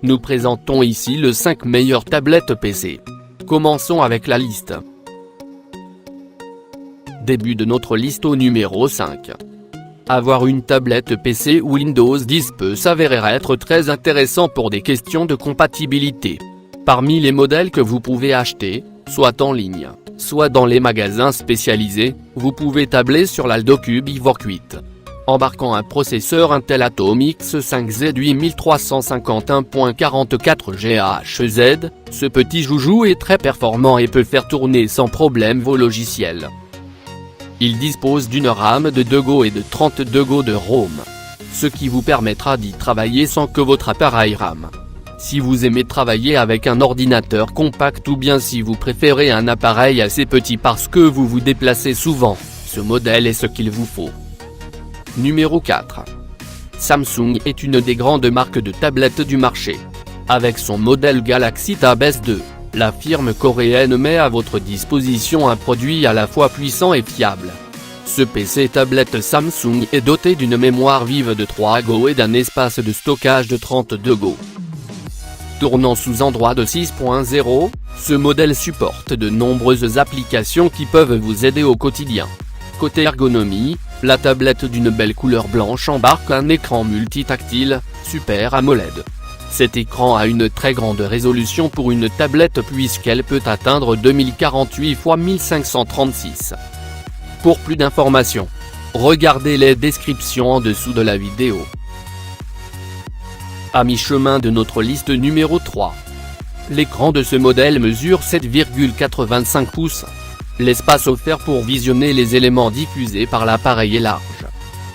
Nous présentons ici les 5 meilleures tablettes PC. Commençons avec la liste. Début de notre liste au numéro 5. Avoir une tablette PC Windows 10 peut s'avérer être très intéressant pour des questions de compatibilité. Parmi les modèles que vous pouvez acheter, soit en ligne, soit dans les magasins spécialisés, vous pouvez tabler sur l'Aldocube Evoque 8. Embarquant un processeur Intel Atom X5Z 8351.44 GHz, ce petit joujou est très performant et peut faire tourner sans problème vos logiciels. Il dispose d'une RAM de 2 Go et de 32 Go de ROM, ce qui vous permettra d'y travailler sans que votre appareil rame. Si vous aimez travailler avec un ordinateur compact ou bien si vous préférez un appareil assez petit parce que vous vous déplacez souvent, ce modèle est ce qu'il vous faut. Numéro 4. Samsung est une des grandes marques de tablettes du marché. Avec son modèle Galaxy Tab S2, la firme coréenne met à votre disposition un produit à la fois puissant et fiable. Ce PC tablette Samsung est doté d'une mémoire vive de 3 Go et d'un espace de stockage de 32 Go. Tournant sous Android 6.0, ce modèle supporte de nombreuses applications qui peuvent vous aider au quotidien. Côté ergonomie, la tablette d'une belle couleur blanche embarque un écran multitactile, Super AMOLED. Cet écran a une très grande résolution pour une tablette puisqu'elle peut atteindre 2048 x 1536. Pour plus d'informations, regardez les descriptions en dessous de la vidéo. À mi-chemin de notre liste numéro 3. L'écran de ce modèle mesure 7,85 pouces. L'espace offert pour visionner les éléments diffusés par l'appareil est large.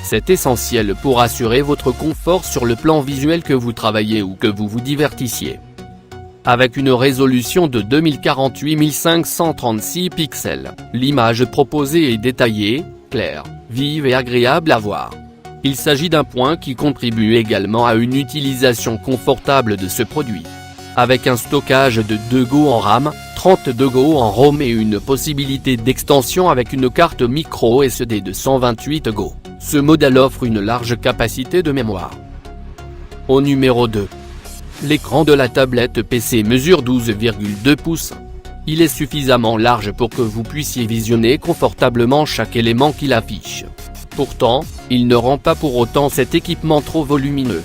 C'est essentiel pour assurer votre confort sur le plan visuel que vous travaillez ou que vous vous divertissiez. Avec une résolution de 2048 1536 pixels, l'image proposée est détaillée, claire, vive et agréable à voir. Il s'agit d'un point qui contribue également à une utilisation confortable de ce produit. Avec un stockage de 2 Go en RAM, 32 Go en ROM et une possibilité d'extension avec une carte micro SD de 128 Go, ce modèle offre une large capacité de mémoire. Au numéro 2. L'écran de la tablette PC mesure 12,2 pouces. Il est suffisamment large pour que vous puissiez visionner confortablement chaque élément qu'il affiche. Pourtant, il ne rend pas pour autant cet équipement trop volumineux.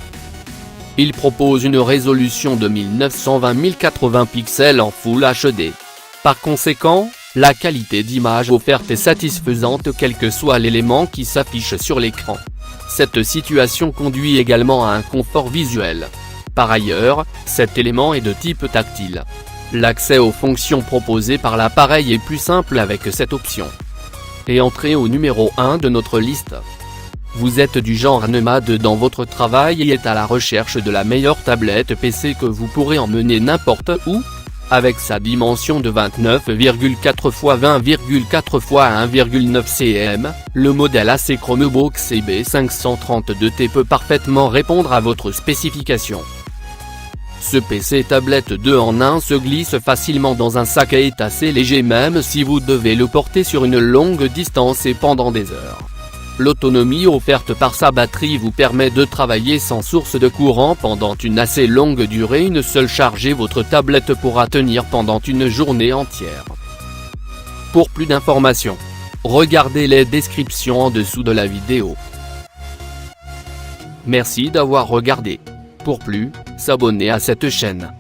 Il propose une résolution de 1920 x 1080 pixels en Full HD. Par conséquent, la qualité d'image offerte est satisfaisante quel que soit l'élément qui s'affiche sur l'écran. Cette situation conduit également à un confort visuel. Par ailleurs, cet élément est de type tactile. L'accès aux fonctions proposées par l'appareil est plus simple avec cette option. Et entrez au numéro 1 de notre liste. Vous êtes du genre nomade dans votre travail et êtes à la recherche de la meilleure tablette PC que vous pourrez emmener n'importe où. Avec sa dimension de 29,4 x 20,4 x 1,9 cm, le modèle AC Chromebook CB532T peut parfaitement répondre à votre spécification. Ce PC tablette 2 en 1 se glisse facilement dans un sac et est assez léger même si vous devez le porter sur une longue distance et pendant des heures. L'autonomie offerte par sa batterie vous permet de travailler sans source de courant pendant une assez longue durée. Une seule charge et votre tablette pourra tenir pendant une journée entière. Pour plus d'informations, regardez les descriptions en dessous de la vidéo. Merci d'avoir regardé. Pour plus, s'abonner à cette chaîne.